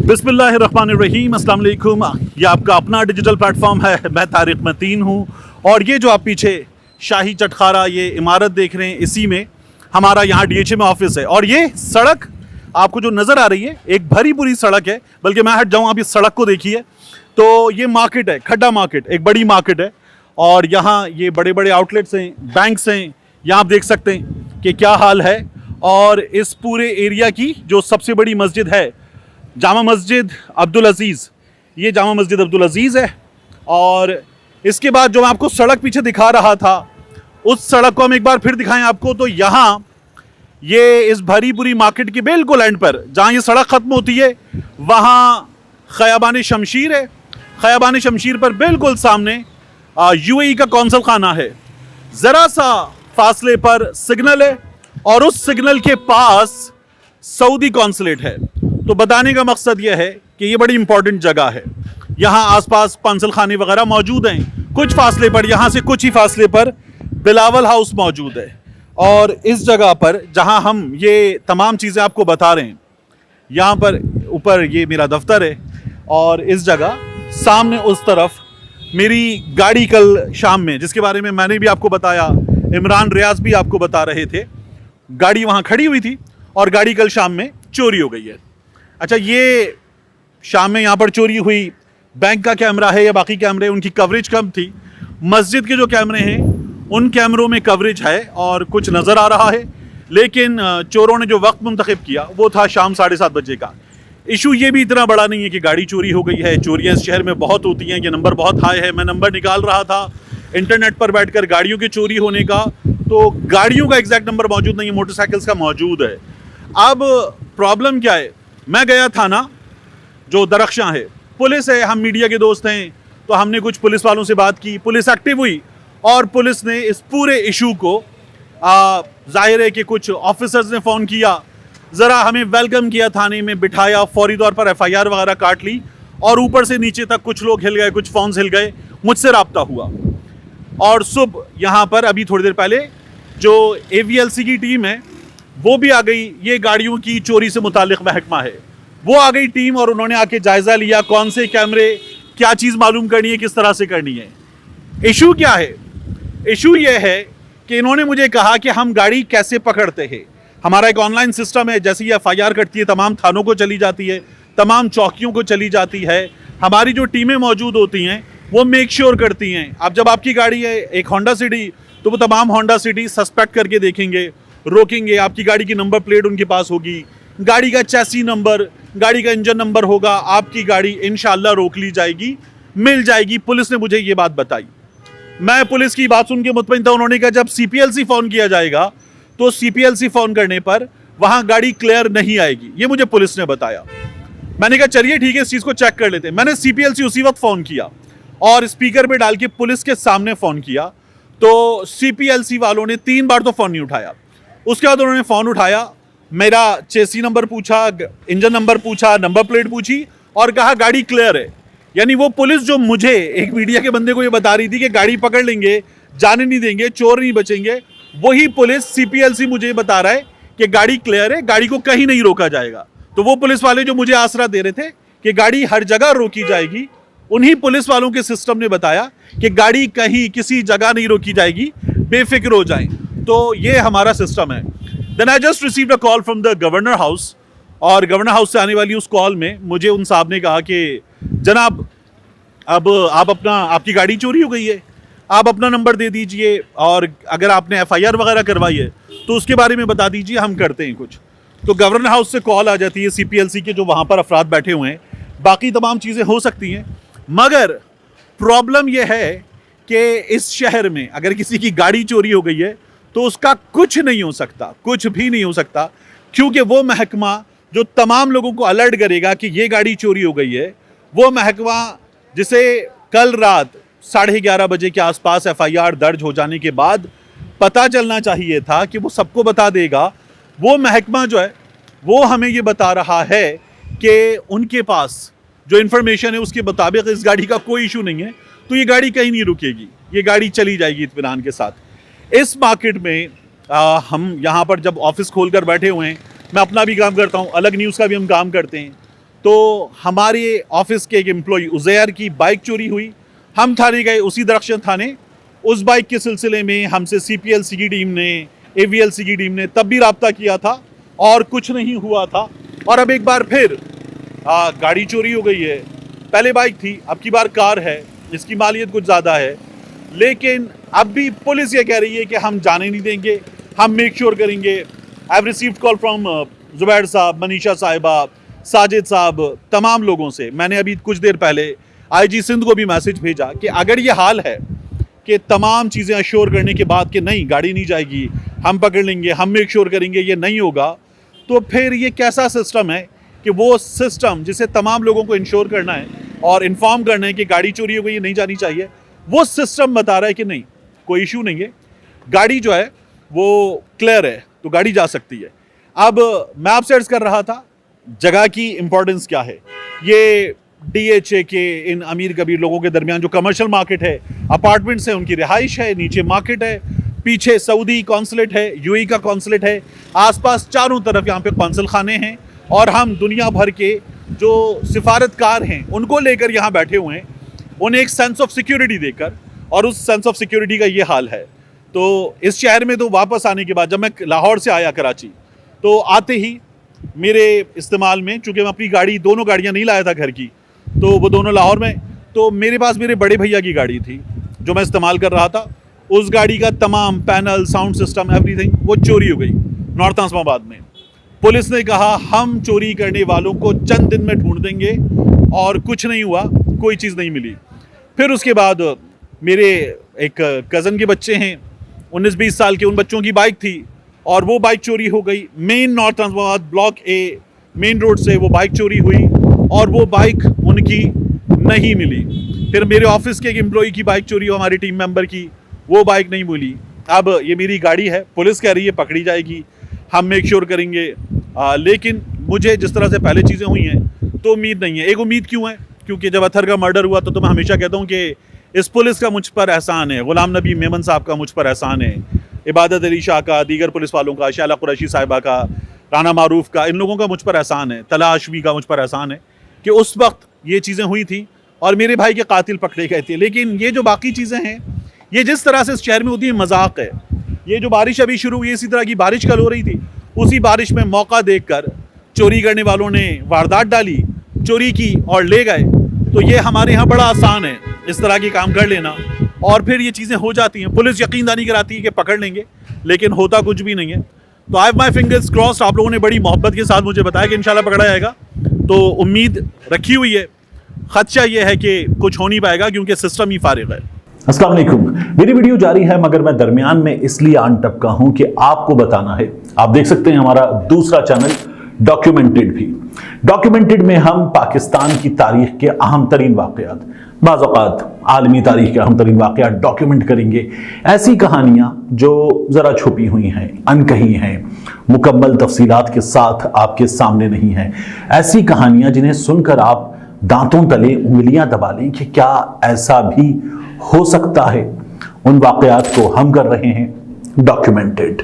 बिस्मिल्लाहिर्रहमानिर्रहीम, अस्सलाम वालेकुम। ये आपका अपना डिजिटल प्लेटफॉर्म है। मैं तारिक मतीन हूँ और ये जो आप पीछे शाही चटखारा ये इमारत देख रहे हैं, इसी में हमारा यहाँ DHA में ऑफिस है। और ये सड़क आपको जो नज़र आ रही है, एक भरी पूरी सड़क है। बल्कि मैं हट जाऊँ, आप इस सड़क को देखिए तो ये मार्केट है, खड्डा मार्केट, एक बड़ी मार्केट है। और यहाँ ये बड़े बड़े आउटलेट्स हैं, बैंक्स हैं। यहाँ आप देख सकते हैं कि क्या हाल है। और इस पूरे एरिया की जो सबसे बड़ी मस्जिद है, जामा मस्जिद अब्दुल अजीज़, ये जामा मस्जिद अब्दुल अजीज़ है। और इसके बाद जो मैं आपको सड़क पीछे दिखा रहा था, उस सड़क को हम एक बार फिर दिखाएं आपको। तो यहाँ ये इस भरी पूरी मार्केट के बिल्कुल एंड पर जहाँ ये सड़क ख़त्म होती है, वहाँ ख़याबान शमशीर है। ख़याबान शमशीर पर बिल्कुल सामने UAE का कौंसल खाना है। ज़रा सा फासले पर सिग्नल है और उस सिग्नल के पास सऊदी कौंसलेट है। तो बताने का मकसद यह है कि ये बड़ी इंपॉर्टेंट जगह है। यहाँ आसपास कौंसल खाने वगैरह मौजूद हैं। कुछ फासले पर, यहाँ से कुछ ही फासले पर बिलावल हाउस मौजूद है। और इस जगह पर जहाँ हम ये तमाम चीज़ें आपको बता रहे हैं, यहाँ पर ऊपर ये मेरा दफ्तर है। और इस जगह सामने उस तरफ मेरी गाड़ी कल शाम में, जिसके बारे में मैंने भी आपको बताया, इमरान रियाज भी आपको बता रहे थे, गाड़ी वहाँ खड़ी हुई थी और गाड़ी कल शाम में चोरी हो गई है। अच्छा, ये शाम में यहाँ पर चोरी हुई, बैंक का कैमरा है या बाकी कैमरे, उनकी कवरेज कम थी। मस्जिद के जो कैमरे हैं उन कैमरों में कवरेज है और कुछ नज़र आ रहा है। लेकिन चोरों ने जो वक्त मुंतखब किया वो था शाम 7:30 बजे का। इशू ये भी इतना बड़ा नहीं है कि गाड़ी चोरी हो गई है। चोरियाँ इस शहर में बहुत होती हैं, ये नंबर बहुत हाई है। मैं नंबर निकाल रहा था इंटरनेट पर बैठकर गाड़ियों की चोरी होने का, तो गाड़ियों का एग्जैक्ट नंबर मौजूद नहीं है, मोटरसाइकिल्स का मौजूद है। अब प्रॉब्लम क्या है, मैं गया थाना जो दरख्शां है, पुलिस है, हम मीडिया के दोस्त हैं, तो हमने कुछ पुलिस वालों से बात की। पुलिस एक्टिव हुई और पुलिस ने इस पूरे इशू को, जाहिर है कि कुछ ऑफिसर्स ने फ़ोन किया, ज़रा हमें वेलकम किया, थाने में बिठाया, फौरी तौर पर FIR वगैरह काट ली। और ऊपर से नीचे तक कुछ लोग हिल गए, कुछ फ़ोन्स हिल गए, मुझसे रब्ता हुआ। और सुबह यहाँ पर अभी थोड़ी देर पहले जो AVLC की टीम है वो भी आ गई। ये गाड़ियों की चोरी से मुतालिक महकमा है, वो आ गई टीम और उन्होंने आके जायज़ा लिया, कौन से कैमरे, क्या चीज़ मालूम करनी है, किस तरह से करनी है। इशू क्या है? इशू ये है कि इन्होंने मुझे कहा कि हम गाड़ी कैसे पकड़ते हैं। हमारा एक ऑनलाइन सिस्टम है, जैसे ही FIR कटती है तमाम थानों को चली जाती है, तमाम चौकियों को चली जाती है। हमारी जो टीमें मौजूद होती हैं वो मेक श्योर करती हैं। अब जब आपकी गाड़ी है एक होंडा सिटी, तो वो तमाम होंडा सिटी सस्पेक्ट करके देखेंगे, रोकेंगे। आपकी गाड़ी की नंबर प्लेट उनके पास होगी, गाड़ी का चैसी नंबर, गाड़ी का इंजन नंबर होगा, आपकी गाड़ी इंशाल्लाह रोक ली जाएगी, मिल जाएगी। पुलिस ने मुझे ये बात बताई। मैं पुलिस की बात सुन के मुतमईन था। उन्होंने कहा जब CPLC फ़ोन किया जाएगा तो CPLC फ़ोन करने पर वहाँ गाड़ी क्लियर नहीं आएगी, ये मुझे पुलिस ने बताया। मैंने कहा चलिए ठीक है, इस चीज़ को चेक कर लेते हैं। मैंने CPLC उसी वक्त फ़ोन किया और स्पीकर पे डाल के पुलिस के सामने फ़ोन किया, तो CPLC वालों ने 3 बार तो फ़ोन नहीं उठाया। उसके बाद उन्होंने फ़ोन उठाया, मेरा चेसी नंबर पूछा, इंजन नंबर पूछा, नंबर प्लेट पूछी और कहा गाड़ी क्लियर है। यानी वो पुलिस जो मुझे, एक मीडिया के बंदे को ये बता रही थी कि गाड़ी पकड़ लेंगे, जाने नहीं देंगे, चोर नहीं बचेंगे, वही पुलिस CPLC मुझे बता रहा है कि गाड़ी क्लियर है, गाड़ी को कहीं नहीं रोका जाएगा। तो वो पुलिस वाले जो मुझे आसरा दे रहे थे कि गाड़ी हर जगह रोकी जाएगी, उन्हीं पुलिस वालों के सिस्टम ने बताया कि गाड़ी कहीं किसी जगह नहीं रोकी जाएगी, बेफिक्र हो जाएं। तो ये हमारा सिस्टम है। Then I just received a call from the governor house, और गवर्नर हाउस से आने वाली उस कॉल में मुझे उन साहब ने कहा कि जनाब, अब आप आपकी गाड़ी चोरी हो गई है, आप अपना नंबर दे दीजिए और अगर आपने FIR वगैरह करवाई है तो उसके बारे में बता दीजिए, हम करते हैं कुछ। तो गवर्नर हाउस से कॉल आ जाती है CPLC के जो वहाँ पर अफराद बैठे हुए हैं। बाकी तमाम चीज़ें हो सकती हैं, मगर प्रॉब्लम यह है कि इस शहर में अगर किसी की गाड़ी चोरी हो गई है तो उसका कुछ नहीं हो सकता, कुछ भी नहीं हो सकता, क्योंकि वो महकमा जो तमाम लोगों को अलर्ट करेगा कि ये गाड़ी चोरी हो गई है, वो महकमा जिसे कल रात 11:30 बजे के आसपास FIR दर्ज हो जाने के बाद पता चलना चाहिए था कि वो सबको बता देगा, वो महकमा जो है वो हमें ये बता रहा है कि उनके पास जो इन्फॉर्मेशन है उसके मुताबिक इस गाड़ी का कोई इशू नहीं है, तो ये गाड़ी कहीं नहीं रुकेगी, ये गाड़ी चली जाएगी इत्मीनान के साथ। इस मार्केट में हम यहाँ पर जब ऑफिस खोल कर बैठे हुए हैं, मैं अपना भी काम करता हूँ, अलग न्यूज़ का भी हम काम करते हैं, तो हमारे ऑफिस के एक एम्प्लॉय उज़ैर की बाइक चोरी हुई। हम थाने गए, उसी दरख्शन थाने। उस बाइक के सिलसिले में हमसे CPLC की टीम ने, AVLC की टीम ने तब भी रब्ता किया था और कुछ नहीं हुआ था। और अब एक बार फिर गाड़ी चोरी हो गई है। पहले बाइक थी, अब की बार कार है। इसकी मालियत कुछ ज़्यादा है, लेकिन अब भी पुलिस ये कह रही है कि हम जाने नहीं देंगे, हम मेक श्योर करेंगे। I have received call from Zubair साहब, मनीषा साहिबा, साजिद साहब, तमाम लोगों से। मैंने अभी कुछ देर पहले IG सिंध को भी मैसेज भेजा कि अगर ये हाल है कि तमाम चीज़ें अश्योर करने के बाद कि नहीं गाड़ी नहीं जाएगी, हम पकड़ लेंगे, हम मेक श्योर करेंगे, ये नहीं होगा, तो फिर ये कैसा सिस्टम है कि वो सिस्टम जिसे तमाम लोगों को इंश्योर करना है और इन्फॉर्म करना है कि गाड़ी चोरी हो गई, ये नहीं जानी चाहिए, वो सिस्टम बता रहा है कि नहीं, कोई इशू नहीं है, गाड़ी जो है वो क्लियर है, तो गाड़ी जा सकती है। अब मैप सर्च कर रहा था, जगह की इंपॉर्टेंस क्या है। ये DHA के इन अमीर कबीर लोगों के दरमियान जो कमर्शियल मार्केट है, अपार्टमेंट्स हैं, उनकी रिहाइश है, नीचे मार्केट है, पीछे सऊदी कौंसलेट है, UAE का कौंसलेट है, आसपास चारों तरफ यहाँ पे कौंसल खाने हैं और हम दुनिया भर के जो सिफारतकार हैं उनको लेकर यहाँ बैठे हुए हैं, उन्हें एक सेंस ऑफ सिक्योरिटी देकर, और उस सेंस ऑफ सिक्योरिटी का ये हाल है। तो इस शहर में तो वापस आने के बाद, जब मैं लाहौर से आया कराची, तो आते ही मेरे इस्तेमाल में, चूँकि मैं अपनी गाड़ी, दोनों गाड़ियाँ नहीं लाया था घर की, तो वो दोनों लाहौर में, तो मेरे पास मेरे बड़े भैया की गाड़ी थी जो मैं इस्तेमाल कर रहा था। उस गाड़ी का तमाम पैनल, साउंड सिस्टम, एवरीथिंग वो चोरी हो गई नॉर्थ आसमाबाद में। पुलिस ने कहा हम चोरी करने वालों को चंद दिन में ढूंढ देंगे, और कुछ नहीं हुआ, कोई चीज़ नहीं मिली। फिर उसके बाद मेरे एक कज़न के बच्चे हैं 19-20 साल के, उन बच्चों की बाइक थी और वो बाइक चोरी हो गई। Main north Asmabad block A main road से वो बाइक चोरी हुई और वो बाइक उनकी नहीं मिली। फिर मेरे ऑफिस के एक एम्प्लॉय की बाइक चोरी हो, हमारी टीम मेंबर की, वो बाइक नहीं मिली। अब ये मेरी गाड़ी है, पुलिस कह रही है पकड़ी जाएगी, हम मेक श्योर करेंगे, लेकिन मुझे जिस तरह से पहले चीज़ें हुई हैं तो उम्मीद नहीं है। एक उम्मीद क्यों है, क्योंकि जब अतहर का मर्डर हुआ तो मैं हमेशा कहता हूँ कि इस पुलिस का मुझ पर एहसान है, गुलाम नबी मेमन साहब का मुझ पर एहसान है, इबादत अली शाह का, दीगर पुलिस वालों का, शाला कुरैशी साहिबा का, राना मारूफ का, इन लोगों का मुझ पर एहसान है, तला हाशमी का मुझ पर एहसान है कि उस वक्त ये चीज़ें हुई थी और मेरे भाई के कातिल पकड़े गए थे। लेकिन ये जो बाकी चीज़ें हैं, ये जिस तरह से इस शहर में होती है मजाक है। ये जो बारिश अभी शुरू हुई, इसी तरह की बारिश कल हो रही थी, उसी बारिश में मौका देखकर चोरी करने वालों ने वारदात डाली, चोरी की और ले गए। तो ये हमारे यहाँ बड़ा आसान है इस तरह के काम कर लेना, और फिर ये चीज़ें हो जाती हैं। पुलिस यकीनदानी कराती है कि पकड़ लेंगे, लेकिन होता कुछ भी नहीं है। तो I have my fingers crossed. आप लोगों ने बड़ी मोहब्बत के साथ मुझे बताया कि इंशाल्लाह पकड़ा जाएगा, तो उम्मीद रखी हुई है। खदशा ये है कि कुछ हो नहीं पाएगा क्योंकि सिस्टम ही फारिग है। अस्सलाम वालेकुम। मेरी वीडियो जारी है, मगर मैं दरमियान में इसलिए आन टपका हूं कि आपको बताना है। आप देख सकते हैं हमारा दूसरा चैनल डॉक्यूमेंटेड भी। डॉक्यूमेंटेड में हम पाकिस्तान की तारीख के अहम तरीन वाक़यात, बाज़ औक़ात आलमी तारीख के अहम तरीन वाक़यात डॉक्यूमेंट करेंगे। ऐसी कहानियाँ जो ज़रा छुपी हुई हैं, अनकही हैं, मुकम्मल तफसीलात के साथ आपके सामने नहीं हैं। ऐसी कहानियाँ जिन्हें सुनकर आप दांतों तले उंगलियां दबा लें कि क्या ऐसा भी हो सकता है। उन वाक़यात को हम कर रहे हैं डॉक्यूमेंटेड।